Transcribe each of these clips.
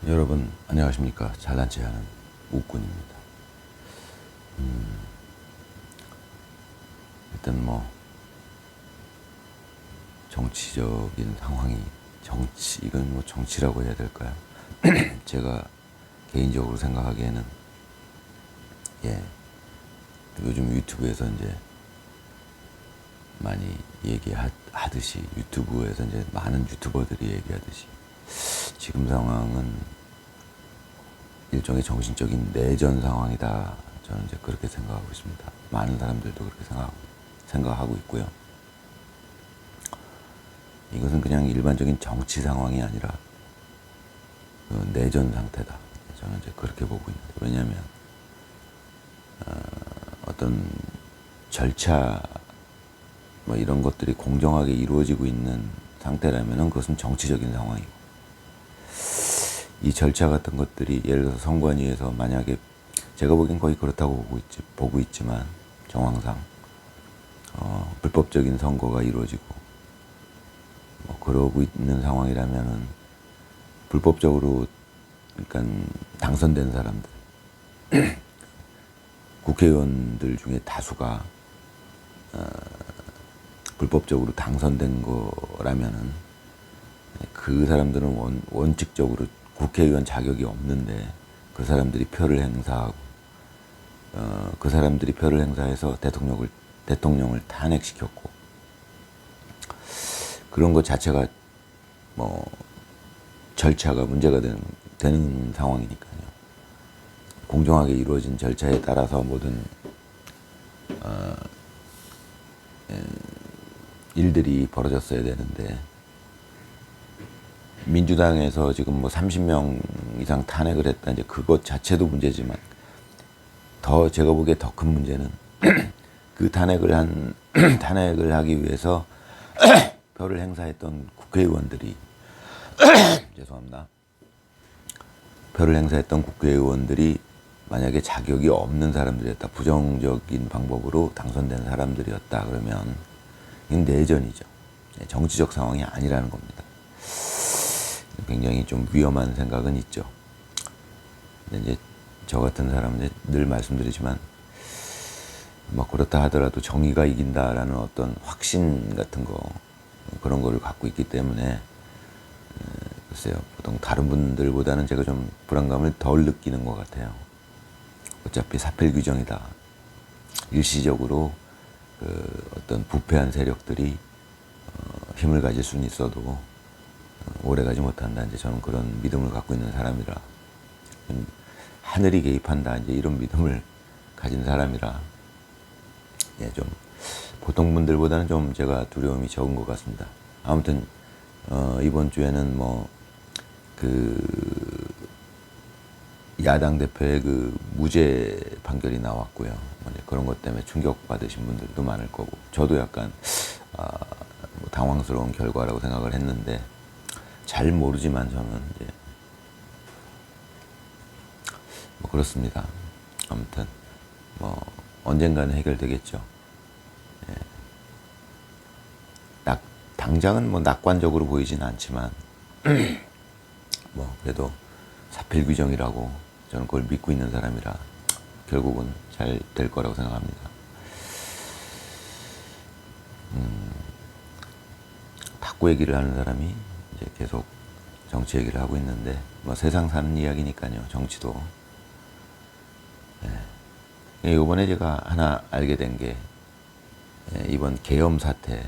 여러분 안녕하십니까. 잘난 체하는 우꾼입니다. 일단 정치적인 상황이 이건 정치라고 해야 될까요? 제가 개인적으로 생각하기에는 요즘 유튜브에서 이제 많이 얘기하듯이, 유튜브에서 이제 많은 유튜버들이 얘기하듯이 지금 상황은 일종의 정신적인 내전 상황이다. 저는 이제 그렇게 생각하고 있습니다. 많은 사람들도 그렇게 생각하고 있고요. 이것은 그냥 일반적인 정치 상황이 아니라 내전 상태다. 저는 이제 그렇게 보고 있는데, 왜냐하면 어떤 절차 이런 것들이 공정하게 이루어지고 있는 상태라면은 그것은 정치적인 상황이고, 이 절차 같은 것들이 예를 들어서 선관위에서 만약에, 제가 보기엔 거의 그렇다고 보고 있지만 정황상 불법적인 선거가 이루어지고 그러고 있는 상황이라면은 불법적으로, 그러니까 당선된 사람들, 국회의원들 중에 다수가 불법적으로 당선된 거라면은 그 사람들은 원칙적으로 국회의원 자격이 없는데, 그 사람들이 표를 행사하고 그 사람들이 표를 행사해서 대통령을 탄핵시켰고, 그런 것 자체가 절차가 문제가 되는 상황이니까요. 공정하게 이루어진 절차에 따라서 모든 일들이 벌어졌어야 되는데, 민주당에서 지금 30명 이상 탄핵을 했다. 이제 그것 자체도 문제지만, 제가 보기에 더 큰 문제는 그 탄핵을 하기 위해서 표를 행사했던 국회의원들이 죄송합니다. 표를 행사했던 국회의원들이 만약에 자격이 없는 사람들이었다, 부정적인 방법으로 당선된 사람들이었다, 그러면 이건 내전이죠. 정치적 상황이 아니라는 겁니다. 굉장히 좀 위험한 생각은 있죠. 근데 이제 저 같은 사람은 늘 말씀드리지만, 그렇다 하더라도 정의가 이긴다라는 어떤 확신 같은 거, 그런 거를 갖고 있기 때문에, 글쎄요, 보통 다른 분들보다는 제가 좀 불안감을 덜 느끼는 것 같아요. 어차피 사필 규정이다. 일시적으로 어떤 부패한 세력들이 힘을 가질 수는 있어도 오래 가지 못한다. 이제 저는 그런 믿음을 갖고 있는 사람이라, 하늘이 개입한다, 이제 이런 믿음을 가진 사람이라, 좀 보통 분들보다는 좀 제가 두려움이 적은 것 같습니다. 아무튼 이번 주에는 야당 대표의 무죄 판결이 나왔고요. 그런 것 때문에 충격받으신 분들도 많을 거고, 저도 약간 당황스러운 결과라고 생각을 했는데, 잘 모르지만 저는 이제 그렇습니다. 아무튼 언젠가는 해결되겠죠. 당장은 낙관적으로 보이진 않지만 그래도 사필 규정이라고 저는 그걸 믿고 있는 사람이라 결국은 잘 될 거라고 생각합니다. 탁구 얘기를 하는 사람이 이제 계속 정치 얘기를 하고 있는데, 세상 사는 이야기니까요, 정치도. 이번에 제가 하나 알게 된 게, 이번 계엄 사태,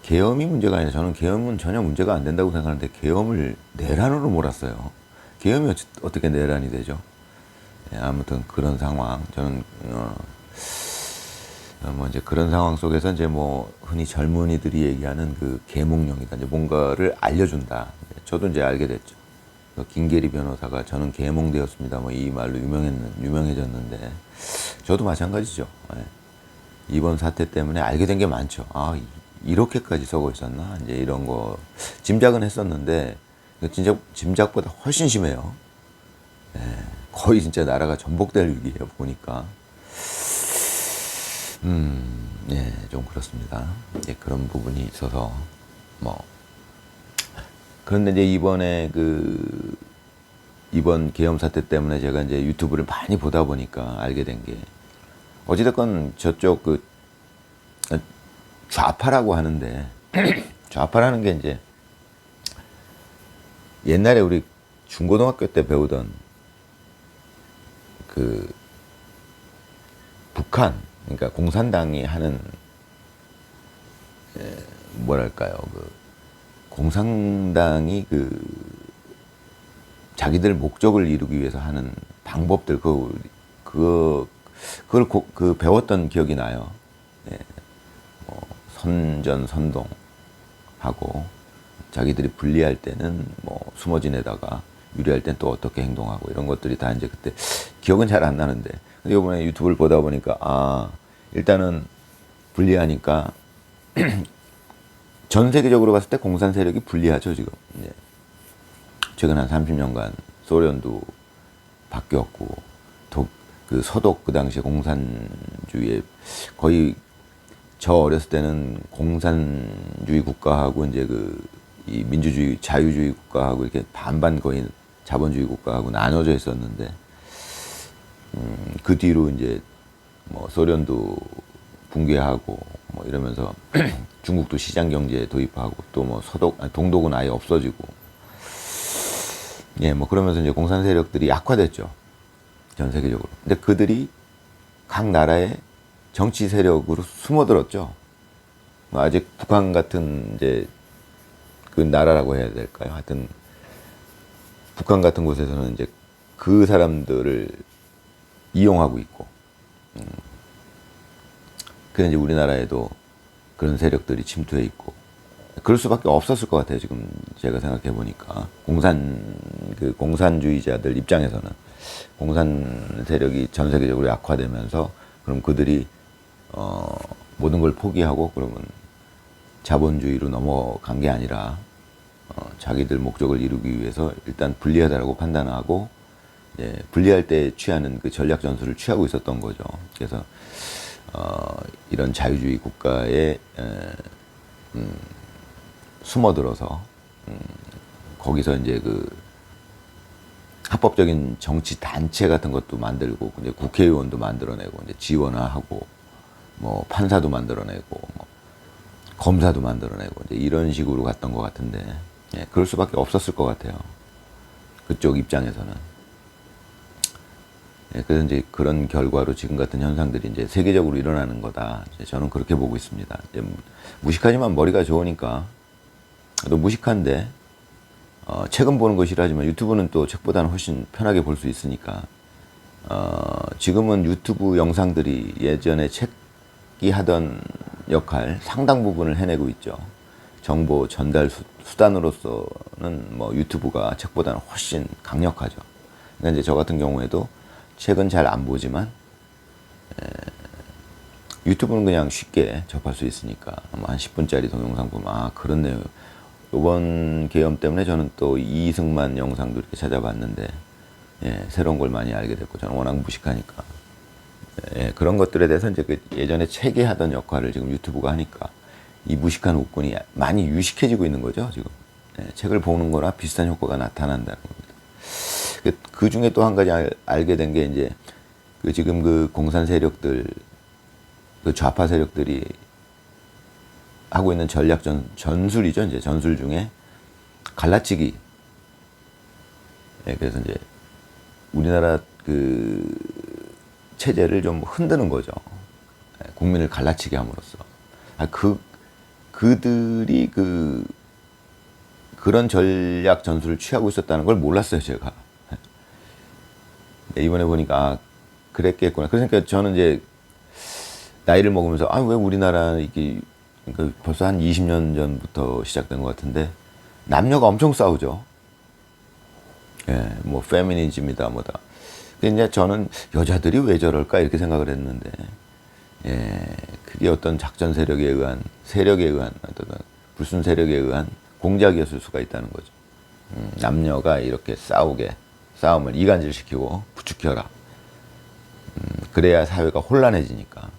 계엄이 문제가 아니라, 저는 계엄은 전혀 문제가 안 된다고 생각하는데 계엄을 내란으로 몰았어요. 계엄이 어떻게 내란이 되죠? 아무튼 그런 상황, 저는 이제 그런 상황 속에서 이제 흔히 젊은이들이 얘기하는 계몽령이다. 이제 뭔가를 알려준다. 저도 이제 알게 됐죠. 김계리 변호사가 저는 계몽되었습니다. 이 말로 유명해졌는데, 저도 마찬가지죠. 이번 사태 때문에 알게 된 게 많죠. 이렇게까지 썩어 있었나? 이제 이런 거 짐작은 했었는데, 진짜 짐작보다 훨씬 심해요. 거의 진짜 나라가 전복될 위기예요, 보니까. 좀 그렇습니다. 그런 부분이 있어서 그런데 이제 이번 계엄 사태 때문에 제가 이제 유튜브를 많이 보다 보니까 알게 된 게, 어찌됐건 저쪽 좌파라고 하는데, 좌파라는 게 이제 옛날에 우리 중고등학교 때 배우던 그 북한, 그러니까 공산당이 하는, 뭐랄까요, 공산당이 자기들 목적을 이루기 위해서 하는 방법들, 그걸 배웠던 기억이 나요. 예, 선전선동하고, 자기들이 불리할 때는 뭐 숨어 지내다가 유리할 땐 또 어떻게 행동하고, 이런 것들이 다 이제 그때 기억은 잘 안 나는데, 근데 이번에 유튜브를 보다 보니까, 일단은 불리하니까 전 세계적으로 봤을 때 공산 세력이 불리하죠, 지금. 예. 최근 한 30년간 소련도 바뀌었고, 서독, 그 당시에 공산주의에 거의, 저 어렸을 때는 공산주의 국가하고 이제 이 민주주의, 자유주의 국가하고 이렇게 반반 거의 자본주의 국가하고 나눠져 있었는데, 그 뒤로 이제 뭐 소련도 붕괴하고 뭐 이러면서 중국도 시장 경제에 도입하고, 또 뭐 동독은 아예 없어지고, 예, 뭐 그러면서 이제 공산 세력들이 약화됐죠, 전 세계적으로. 근데 그들이 각 나라의 정치 세력으로 숨어들었죠. 뭐 아직 북한 같은 이제 그 나라라고 해야 될까요? 하여튼 북한 같은 곳에서는 이제 그 사람들을 이용하고 있고, 그래서 이제 우리나라에도 그런 세력들이 침투해 있고, 그럴 수밖에 없었을 것 같아요. 지금 제가 생각해 보니까 공산주의자들 입장에서는 공산 세력이 전 세계적으로 약화되면서, 그럼 그들이 모든 걸 포기하고 그러면 자본주의로 넘어간 게 아니라 자기들 목적을 이루기 위해서 일단 불리하다라고 판단하고, 불리할 때 취하는 그 전략 전술을 취하고 있었던 거죠. 그래서 이런 자유주의 국가에 숨어들어서 거기서 이제 합법적인 정치 단체 같은 것도 만들고, 이제 국회의원도 만들어내고, 이제 지원화하고, 뭐 판사도 만들어내고, 뭐 검사도 만들어내고, 이제 이런 식으로 갔던 것 같은데, 그럴 수밖에 없었을 것 같아요, 그쪽 입장에서는. 그래서 이제 그런 결과로 지금 같은 현상들이 이제 세계적으로 일어나는 거다, 저는 그렇게 보고 있습니다. 무식하지만 머리가 좋으니까, 또 무식한데 책은 보는 거 싫어하지만 유튜브는 또 책보다는 훨씬 편하게 볼 수 있으니까, 지금은 유튜브 영상들이 예전에 책이 하던 역할 상당 부분을 해내고 있죠. 정보 전달 수단으로서는 뭐 유튜브가 책보다는 훨씬 강력하죠. 근데 이제 저 같은 경우에도 책은 잘 안 보지만 유튜브는 그냥 쉽게 접할 수 있으니까, 한 10분짜리 동영상 보면 그렇네요. 이번 계엄 때문에 저는 또 이승만 영상도 이렇게 찾아봤는데, 새로운 걸 많이 알게 됐고, 저는 워낙 무식하니까, 그런 것들에 대해서 이제 예전에 책이 하던 역할을 지금 유튜브가 하니까 이 무식한 웃군이 많이 유식해지고 있는 거죠, 지금. 책을 보는 거나 비슷한 효과가 나타난다는 겁니다. 그 중에 또 한 가지 알게 된 게, 이제 지금 공산 세력들, 좌파 세력들이 하고 있는 전략 전술이죠. 이제 전술 중에 갈라치기. 그래서 이제 우리나라 체제를 좀 흔드는 거죠. 국민을 갈라치게 함으로써. 그들이 그런 전략 전술을 취하고 있었다는 걸 몰랐어요, 제가. 이번에 보니까 그랬겠구나. 그러니까 저는 이제 나이를 먹으면서 왜 우리나라 이게, 그러니까 벌써 한 20년 전부터 시작된 것 같은데, 남녀가 엄청 싸우죠. 뭐 페미니즘이다 뭐다. 근데 이제 저는 여자들이 왜 저럴까 이렇게 생각을 했는데, 그게 어떤 작전 세력에 의한 어떤 불순 세력에 의한 공작이었을 수가 있다는 거죠. 남녀가 이렇게 싸움을 이간질시키고 부추겨라. 그래야 사회가 혼란해지니까,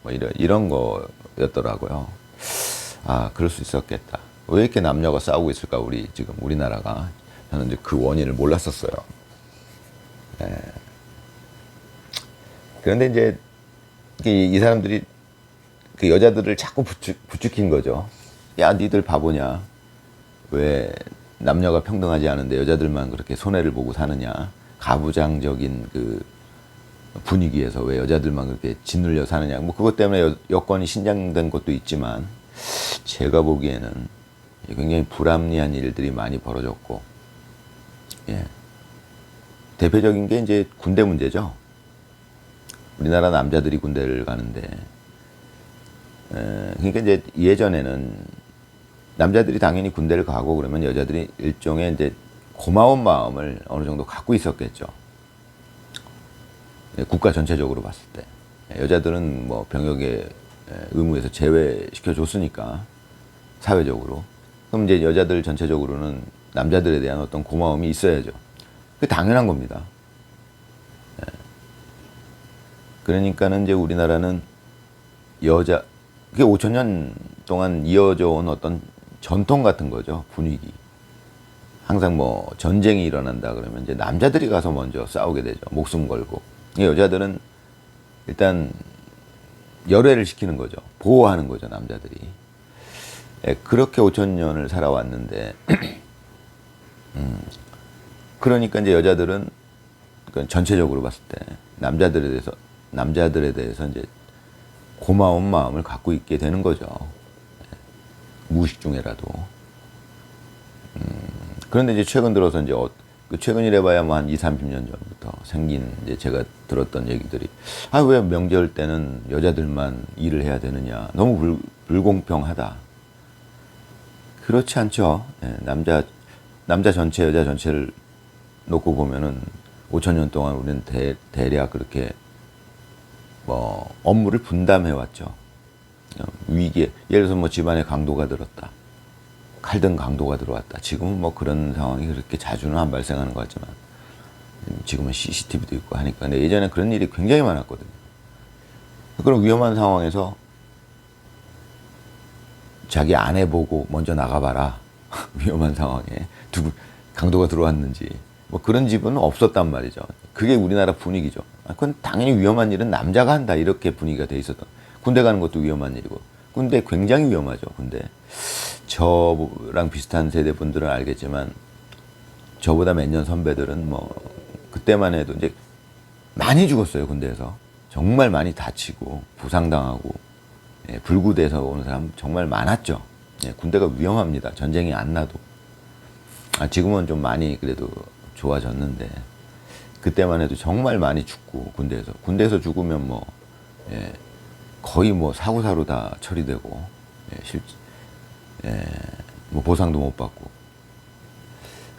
뭐 이런 거였더라고요. 그럴 수 있었겠다. 왜 이렇게 남녀가 싸우고 있을까, 지금 우리나라가. 저는 이제 그 원인을 몰랐었어요. 예. 그런데 이제 이 사람들이 그 여자들을 자꾸 부추긴 거죠. 야, 니들 바보냐? 왜 남녀가 평등하지 않은데 여자들만 그렇게 손해를 보고 사느냐? 가부장적인 그 분위기에서 왜 여자들만 그렇게 짓눌려 사느냐? 뭐 그것 때문에 여건이 신장된 것도 있지만, 제가 보기에는 굉장히 불합리한 일들이 많이 벌어졌고, 예. 대표적인 게 이제 군대 문제죠. 우리나라 남자들이 군대를 가는데, 그러니까 이제 예전에는 남자들이 당연히 군대를 가고 그러면 여자들이 일종의 이제 고마운 마음을 어느 정도 갖고 있었겠죠. 국가 전체적으로 봤을 때. 여자들은 뭐 병역의 의무에서 제외시켜 줬으니까, 사회적으로. 그럼 이제 여자들 전체적으로는 남자들에 대한 어떤 고마움이 있어야죠. 그게 당연한 겁니다. 그러니까는 이제 우리나라는 그게 5천 년 동안 이어져 온 어떤 전통 같은 거죠. 분위기. 항상 뭐 전쟁이 일어난다 그러면 이제 남자들이 가서 먼저 싸우게 되죠. 목숨 걸고. 여자들은 일단 열애를 시키는 거죠. 보호하는 거죠, 남자들이. 그렇게 5천 년을 살아왔는데, 그러니까 이제 여자들은 전체적으로 봤을 때 남자들에 대해서 이제 고마운 마음을 갖고 있게 되는 거죠. 무의식 중에라도. 그런데 이제 최근 들어서 이제 최근이래 봐야 뭐 한 20, 30년 전부터 생긴 이제 제가 들었던 얘기들이, 왜 명절 때는 여자들만 일을 해야 되느냐. 너무 불공평하다. 그렇지 않죠. 남자 전체, 여자 전체를 놓고 보면은 5천 년 동안 우리는 대략 그렇게 뭐 업무를 분담해 왔죠. 위기에, 예를 들어서 뭐 집안에 강도가 들었다. 칼든 강도가 들어왔다. 지금은 뭐 그런 상황이 그렇게 자주는 안 발생하는 것 같지만, 지금은 CCTV도 있고 하니까. 근데 예전에 그런 일이 굉장히 많았거든요. 그런 위험한 상황에서 자기 아내 보고 먼저 나가봐라. 위험한 상황에 강도가 들어왔는지. 뭐 그런 집은 없었단 말이죠. 그게 우리나라 분위기죠. 그건 당연히 위험한 일은 남자가 한다. 이렇게 분위기가 돼 있었던. 군대 가는 것도 위험한 일이고. 군대 굉장히 위험하죠. 군대. 저랑 비슷한 세대 분들은 알겠지만, 저보다 몇 년 선배들은 뭐 그때만 해도 이제 많이 죽었어요. 군대에서. 정말 많이 다치고 부상당하고, 불구돼서 오는 사람 정말 많았죠. 군대가 위험합니다. 전쟁이 안 나도. 지금은 좀 많이 그래도 좋아졌는데, 그때만 해도 정말 많이 죽고, 군대에서 죽으면 뭐 거의 뭐 사고사로 다 처리되고, 뭐 보상도 못 받고.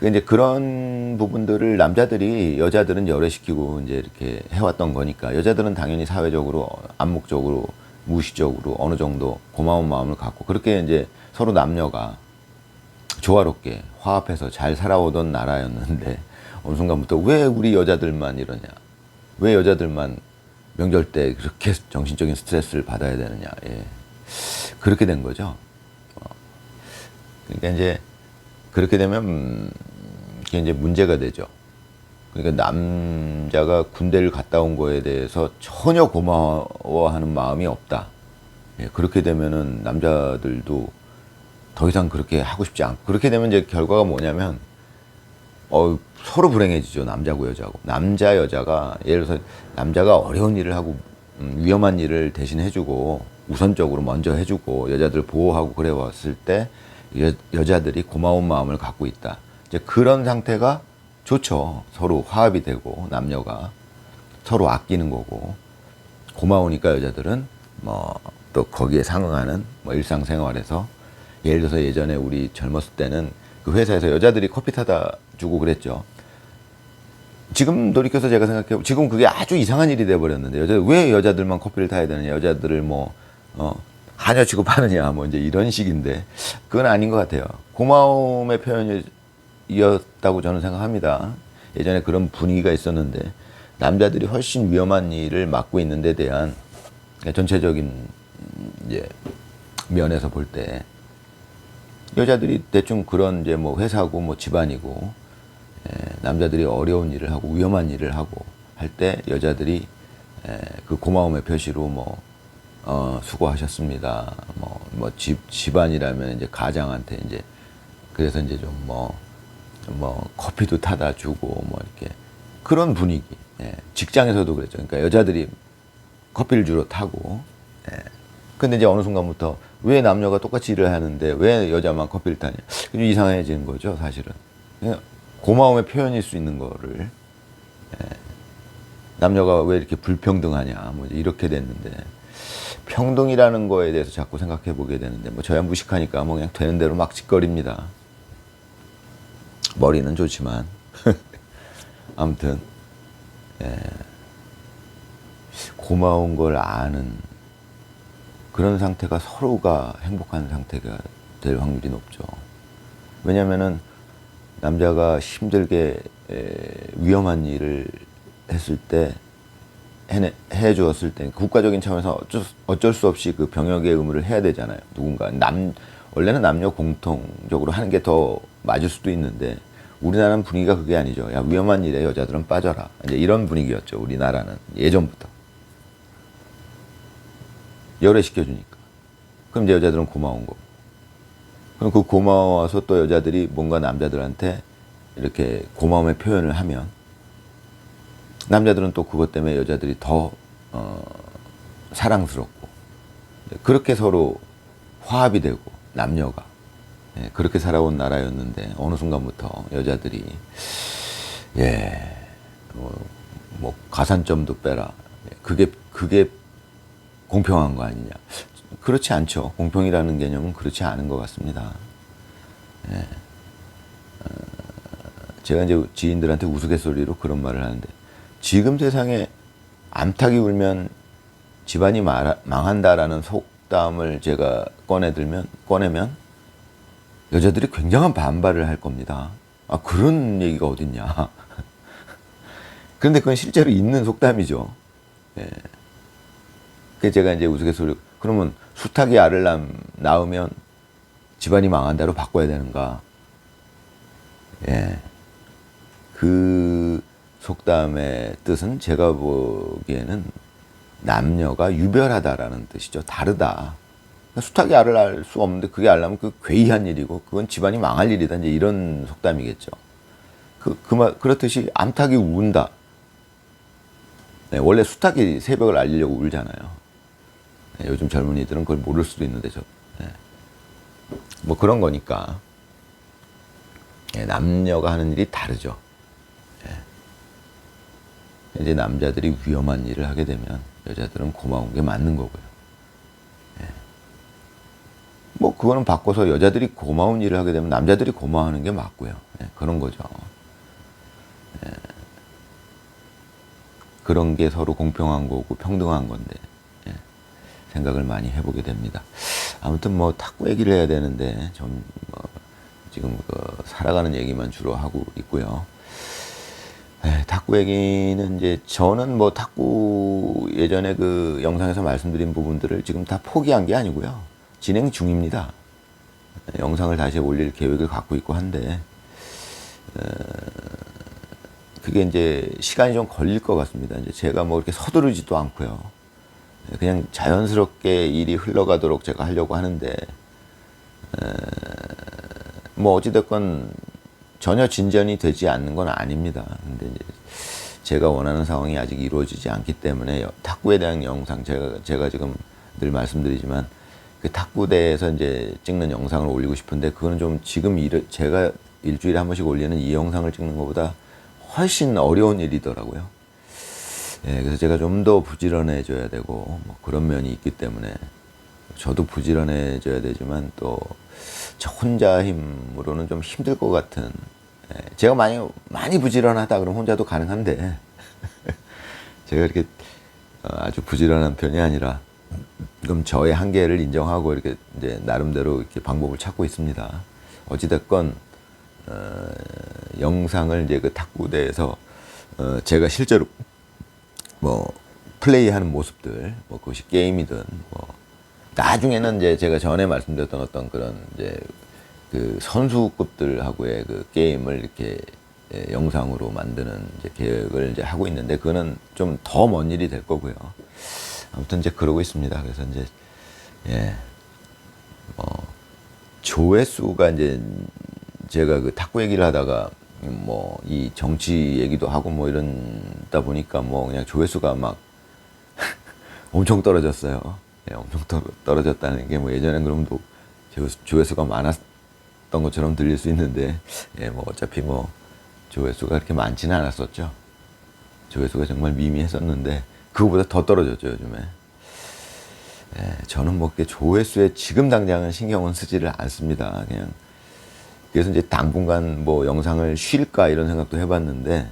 이제 그런 부분들을 남자들이 여자들은 열애시키고 이제 이렇게 해왔던 거니까, 여자들은 당연히 사회적으로, 암묵적으로, 무의식적으로 어느 정도 고마운 마음을 갖고, 그렇게 이제 서로 남녀가 조화롭게 화합해서 잘 살아오던 나라였는데, 어느 순간부터 왜 우리 여자들만 이러냐, 왜 여자들만 명절 때 그렇게 정신적인 스트레스를 받아야 되느냐, 그렇게 된 거죠. 그러니까 이제 그렇게 되면 그게 이제 문제가 되죠. 그러니까 남자가 군대를 갔다 온 거에 대해서 전혀 고마워하는 마음이 없다. 그렇게 되면은 남자들도 더 이상 그렇게 하고 싶지 않고, 그렇게 되면 이제 결과가 뭐냐면 서로 불행해지죠. 남자고 여자고. 남자 여자가, 예를 들어서 남자가 어려운 일을 하고 위험한 일을 대신 해주고, 우선적으로 먼저 해주고 여자들 보호하고 그래 왔을 때 여자들이 고마운 마음을 갖고 있다. 이제 그런 상태가 좋죠. 서로 화합이 되고, 남녀가 서로 아끼는 거고, 고마우니까 여자들은 뭐 또 거기에 상응하는 뭐 일상생활에서, 예를 들어서 예전에 우리 젊었을 때는 그 회사에서 여자들이 커피 타다 주고 그랬죠. 지금 돌이켜서 제가 생각해, 지금 그게 아주 이상한 일이 돼버렸는데, 왜 여자들만 커피를 타야 되느냐, 여자들을 뭐 하녀 취급하느냐, 뭐 이제 이런 식인데, 그건 아닌 것 같아요. 고마움의 표현이었다고 저는 생각합니다. 예전에 그런 분위기가 있었는데, 남자들이 훨씬 위험한 일을 맡고 있는 데 대한 전체적인 이제 면에서 볼 때 여자들이 대충 그런 이제 뭐 회사고 뭐 집안이고, 남자들이 어려운 일을 하고 위험한 일을 하고 할 때 여자들이 그 고마움의 표시로 뭐 수고하셨습니다. 뭐 집안이라면 이제 가장한테 이제 그래서 이제 좀 뭐 커피도 타다 주고 뭐 이렇게 그런 분위기. 직장에서도 그랬죠. 그러니까 여자들이 커피를 주로 타고. 근데 이제 어느 순간부터 왜 남녀가 똑같이 일을 하는데 왜 여자만 커피를 타냐. 좀 이상해지는 거죠, 사실은. 그냥 고마움의 표현일 수 있는 거를 남녀가 왜 이렇게 불평등하냐, 뭐 이렇게 됐는데 평등이라는 거에 대해서 자꾸 생각해 보게 되는데 뭐 저야 무식하니까 뭐 그냥 되는 대로 막 짓거립니다. 머리는 좋지만 아무튼 고마운 걸 아는 그런 상태가 서로가 행복한 상태가 될 확률이 높죠. 왜냐면은 남자가 힘들게 위험한 일을 했을 때 해 주었을 때 국가적인 차원에서 어쩔 수 없이 그 병역의 의무를 해야 되잖아요. 누군가 원래는 남녀 공통적으로 하는 게 더 맞을 수도 있는데 우리나라는 분위기가 그게 아니죠. 야, 위험한 일에 여자들은 빠져라. 이제 이런 분위기였죠. 우리나라는 예전부터 열애시켜주니까. 그럼 이제 여자들은 고마운 거고. 그럼 그 고마워서 또 여자들이 뭔가 남자들한테 이렇게 고마움의 표현을 하면 남자들은 또 그것 때문에 여자들이 더 사랑스럽고 그렇게 서로 화합이 되고 남녀가 그렇게 살아온 나라였는데 어느 순간부터 여자들이 뭐 가산점도 빼라. 그게 공평한 거 아니냐. 그렇지 않죠. 공평이라는 개념은 그렇지 않은 것 같습니다. 제가 이제 지인들한테 우스갯소리로 그런 말을 하는데 지금 세상에 암탉이 울면 집안이 망한다라는 속담을 제가 꺼내면 여자들이 굉장한 반발을 할 겁니다. 아, 그런 얘기가 어딨냐. 그런데 그건 실제로 있는 속담이죠. 그래서 제가 이제 우스갯소리로 그러면 수탉이 알을 낳으면 집안이 망한다로 바꿔야 되는가. 그 속담의 뜻은 제가 보기에는 남녀가 유별하다라는 뜻이죠. 다르다. 수탉이 알을 낳을 수 없는데 그게 알려면 그 괴이한 일이고 그건 집안이 망할 일이다. 이제 이런 속담이겠죠. 그렇듯이 암탉이 운다. 원래 수탉이 새벽을 알리려고 울잖아요. 요즘 젊은이들은 그걸 모를 수도 있는데 뭐 그런 거니까 남녀가 하는 일이 다르죠. 이제 남자들이 위험한 일을 하게 되면 여자들은 고마운 게 맞는 거고요. 뭐 그거는 바꿔서 여자들이 고마운 일을 하게 되면 남자들이 고마워하는 게 맞고요. 그런 거죠. 그런 게 서로 공평한 거고 평등한 건데 생각을 많이 해보게 됩니다. 아무튼 뭐 탁구 얘기를 해야 되는데 좀 지금 살아가는 얘기만 주로 하고 있고요. 탁구 얘기는 이제 저는 뭐 탁구 예전에 그 영상에서 말씀드린 부분들을 지금 다 포기한 게 아니고요. 진행 중입니다. 영상을 다시 올릴 계획을 갖고 있고 한데 그게 이제 시간이 좀 걸릴 것 같습니다. 이제 제가 뭐 이렇게 서두르지도 않고요. 그냥 자연스럽게 일이 흘러가도록 제가 하려고 하는데 뭐 어찌됐건 전혀 진전이 되지 않는 건 아닙니다. 근데 이제 제가 원하는 상황이 아직 이루어지지 않기 때문에 탁구에 대한 영상 제가 지금 늘 말씀드리지만 그 탁구대에서 이제 찍는 영상을 올리고 싶은데 그거는 좀 지금 제가 일주일에 한 번씩 올리는 이 영상을 찍는 것보다 훨씬 어려운 일이더라고요. 그래서 제가 좀 더 부지런해져야 되고 뭐 그런 면이 있기 때문에 저도 부지런해져야 되지만 또 저 혼자 힘으로는 좀 힘들 것 같은 제가 많이 부지런하다 그러면 혼자도 가능한데 제가 이렇게 아주 부지런한 편이 아니라 그럼 저의 한계를 인정하고 이렇게 이제 나름대로 이렇게 방법을 찾고 있습니다. 어찌됐건 영상을 이제 그 탁구대에서 제가 실제로 뭐 플레이하는 모습들, 뭐 그것이 게임이든 뭐 나중에는 이제 제가 전에 말씀드렸던 어떤 그런 이제 그 선수급들하고의 그 게임을 이렇게 영상으로 만드는 이제 계획을 이제 하고 있는데 그거는 좀 더 먼 일이 될 거고요. 아무튼 이제 그러고 있습니다. 그래서 이제 조회수가 이제 제가 그 탁구 얘기를 하다가 뭐 이 정치 얘기도 하고 뭐 이런다 보니까 뭐 그냥 조회수가 막 엄청 떨어졌어요. 엄청 떨어졌다는 게 뭐 예전엔 그럼 또 조회수가 많았던 것처럼 들릴 수 있는데 뭐 어차피 뭐 조회수가 그렇게 많지는 않았었죠. 조회수가 정말 미미했었는데 그거보다 더 떨어졌죠 요즘에. 저는 뭐 조회수에 지금 당장은 신경은 쓰지를 않습니다. 그냥 그래서 이제 당분간 뭐 영상을 쉴까 이런 생각도 해봤는데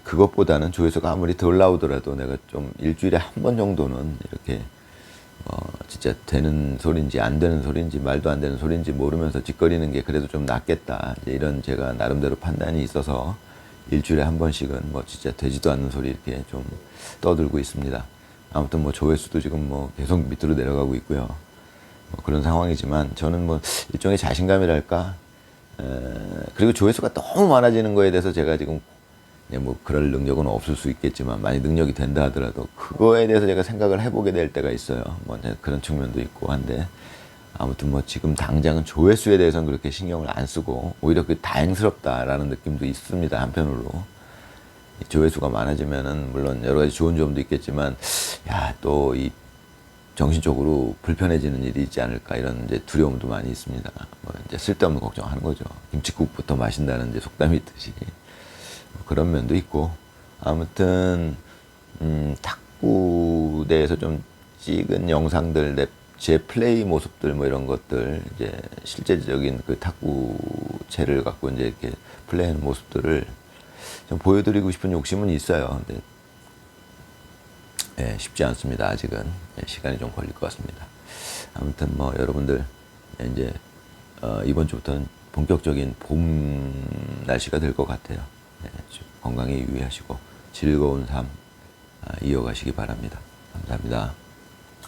그것보다는 조회수가 아무리 덜 나오더라도 내가 좀 일주일에 한 번 정도는 이렇게 진짜 되는 소리인지 안 되는 소리인지 말도 안 되는 소리인지 모르면서 짓거리는 게 그래도 좀 낫겠다. 이제 이런 제가 나름대로 판단이 있어서 일주일에 한 번씩은 뭐 진짜 되지도 않는 소리 이렇게 좀 떠들고 있습니다. 아무튼 뭐 조회수도 지금 뭐 계속 밑으로 내려가고 있고요. 뭐 그런 상황이지만 저는 뭐 일종의 자신감이랄까. 그리고 조회수가 너무 많아지는 거에 대해서 제가 지금 뭐 그럴 능력은 없을 수 있겠지만 만약 능력이 된다 하더라도 그거에 대해서 제가 생각을 해보게 될 때가 있어요. 뭐 그런 측면도 있고 한데 아무튼 뭐 지금 당장은 조회수에 대해서는 그렇게 신경을 안 쓰고 오히려 그 다행스럽다라는 느낌도 있습니다. 한편으로 조회수가 많아지면은 물론 여러 가지 좋은 점도 있겠지만 야 또 이 정신적으로 불편해지는 일이 있지 않을까 이런 이제 두려움도 많이 있습니다. 뭐 이제 쓸데없는 걱정하는 거죠. 김칫국부터 마신다는 이제 속담이 있듯이. 그런 면도 있고 아무튼 탁구대에서 좀 찍은 영상들 제 플레이 모습들 뭐 이런 것들 이제 실제적인 그 탁구채를 갖고 이제 이렇게 플레이하는 모습들을 좀 보여드리고 싶은 욕심은 있어요. 근데 쉽지 않습니다. 아직은 시간이 좀 걸릴 것 같습니다. 아무튼 뭐 여러분들 이제 이번 주부터는 본격적인 봄 날씨가 될 것 같아요. 건강에 유의하시고 즐거운 삶 이어가시기 바랍니다. 감사합니다.